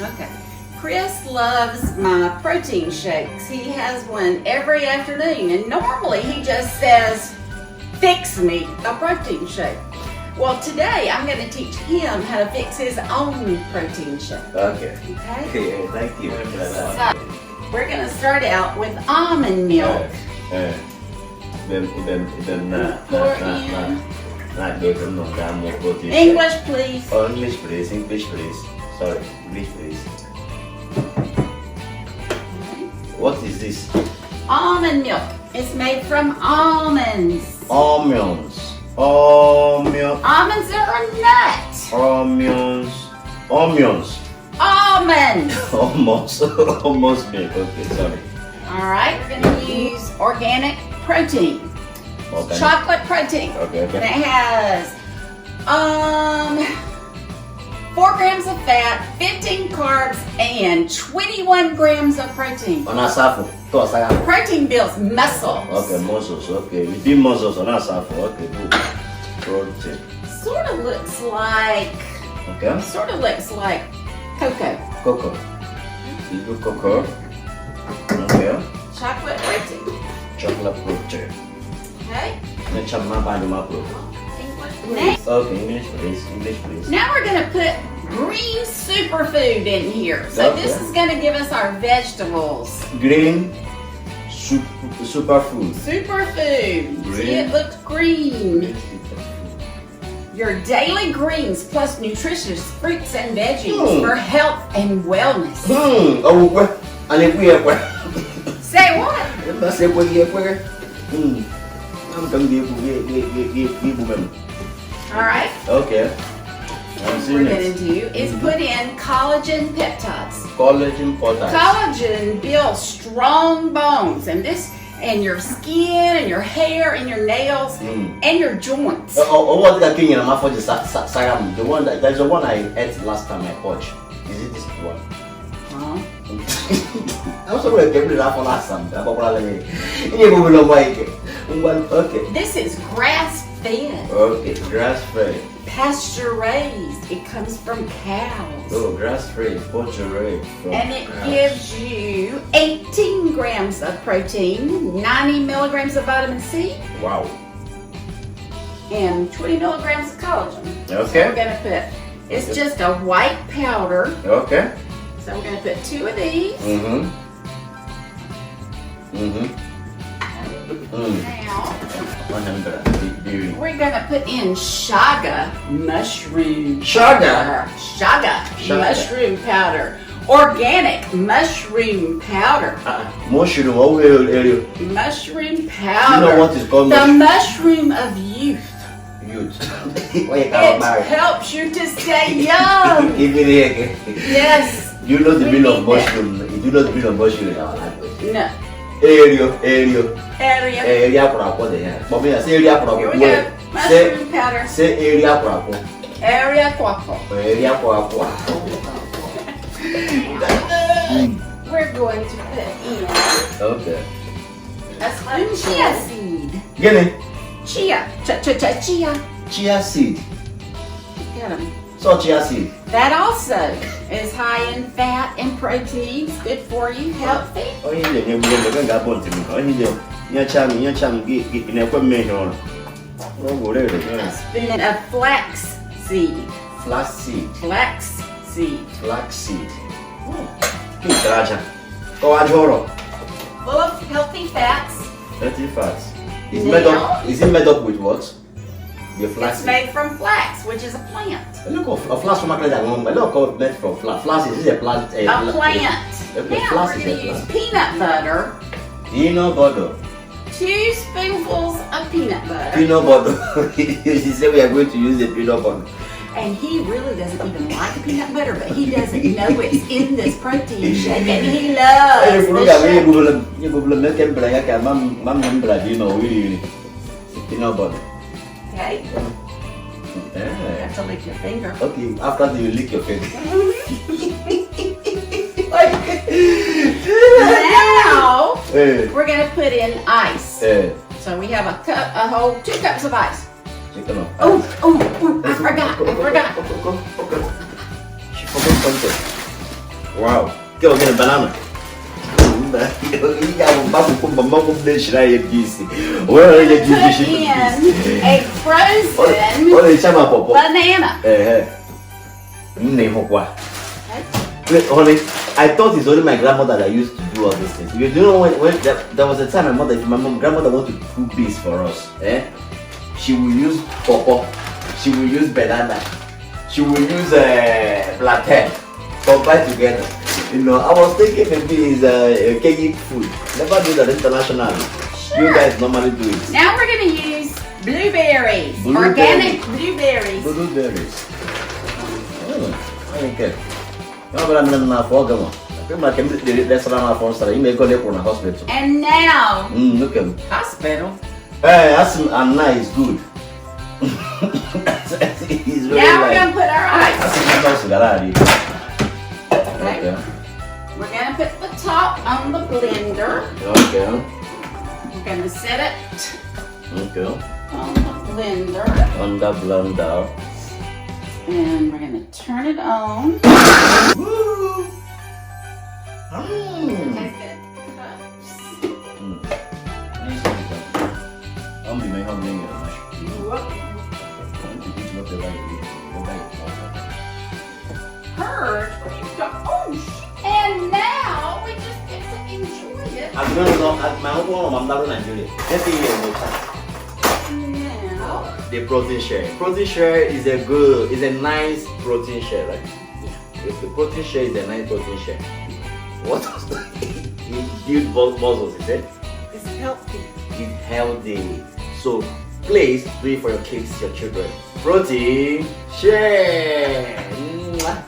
Okay. Chris loves my protein shakes. He has one every afternoon, and normally he just says, fix me a protein shake. Well, today I'm going to teach him how to fix his own protein shake. Okay. Okay? Thank you. So, we're going to start out with almond milk. English, please. Oh, English, please. English, please. Sorry, English, please. What is this? Almond milk. It's made from almonds. Almonds. Almonds are a nut. Almonds. Almonds. Almost milk. Okay, sorry. All right, we're going to use organic protein. Okay. Chocolate protein. Okay. And it has 4 grams of fat, 15 carbs, and 21 grams of protein. Protein builds muscles. Okay, muscles. Okay, we do muscles on our safo. Okay, good. Protein. Sort of looks like. Okay. Sort of looks like cocoa. Cocoa. You do cocoa. Okay. Chocolate protein. Chocolate protein. Okay. Then chop my body, my protein. Next. Okay, English please. English please. Now we're going to put green superfood in here. So Okay. this is going to give us our vegetables. Green superfood. Superfood. Green. See, it looks green. Your daily greens plus nutritious fruits and veggies for health and wellness. Oh, what? And if we have Say what? I say what you have I'm going to give All right. Okay. What we're going to do is put in collagen peptides. Collagen potash. Collagen builds strong bones, and your skin and your hair and your nails and your joints. What the king in my for the saram? The one that's the one I ate last time I coached. Is it this one? I was going to give that for last time. Okay. This is grass-fed. Okay, grass-fed. Pasture-raised. It comes from cows. Oh, grass-fed, pasture-raised. And it gives you 18 grams of protein, 90 milligrams of vitamin C, Wow. and 20 milligrams of collagen. Okay. So we're going to put, it's just a white powder. Okay. So we're going to put 2 of these. Now, 100. we're going to put in shaga mushroom Shaga? powder. Shaga mushroom powder. Organic mushroom powder. Mushroom, what will Mushroom powder. You know what is called the mushroom of youth. Youth. It helps you to stay young. Yes. You know the We meaning of need that. mushroom. You know the meaning of mushroom in our language. No. Area. Area. For our body. But me, I say area for our Here we body. go. Mushroom powder. Say area for our body. Area quaffle. Area for our body. We're going to put in Okay. a chia seed. Get it? Chia. Chia. Chia seed. Get 'em. So chia seed. That also is high in fat and protein. It's good for you, healthy. Oh, you didn't get born to me. Oh, you didn't. You're charming, get in a measure. Oh, whatever. A spoon of flax seed. Flax seed. Flax seed. Flax seed. Go on, Joro. Full of healthy fats. Healthy fats. Is Now- it made up with what? The flax It's made from flax, which is a plant. Look, a flax from a plant. Look, made from flax. Flax is a plant. A plant. Okay, Now flax we're is a going to use plant. peanut butter. Peanut butter. 2 spoonfuls of peanut butter. Peanut butter. She said we are going to use the peanut butter. And he really doesn't even like peanut butter, but he doesn't know it's in this protein shake, and he loves the shake. Peanut butter. Okay, you Yeah. have to lick your finger. Okay, after you lick your finger. Now, Hey. we're going to put in ice. Hey. So we have a whole 2 cups of ice. Chicken up. Oh, I forgot. She forgot something. Wow. Get a banana. You got a bubble from my mom. Should I get this? Where are you Put in a frozen what is chama popo? banana. Name of what? Wait, honey, I thought it's only my grandmother that used to do all these things. You know when there was a time my grandmother wanted to cook this for us. She will use pawpaw, she will use banana, she will use plantain, combined together. You know, I was thinking maybe it's a Kenyan food. Never do that internationally. Sure. You guys normally do it. Now we're gonna use blueberries, organic blueberries. Blueberries. Okay. Hospital. And now, Look at him. hospital. Hey, that's nice, good. He's very Now we're nice. gonna put our ice. Okay. We're gonna put the top on the blender. Okay. We're gonna set it Okay. on the blender. On the blender. And we're gonna turn it on. Woo! Taste it. Heard? And now we just get to enjoy it. I'm going to go at my own home. I'm not in Nigeria. Now, The protein share. Protein share is a nice protein share, right? If the protein share is a nice protein share. What was that? It builds muscles, is it? it's healthy. It's healthy. So please do it for your kids, your children. Protein share. Mwah.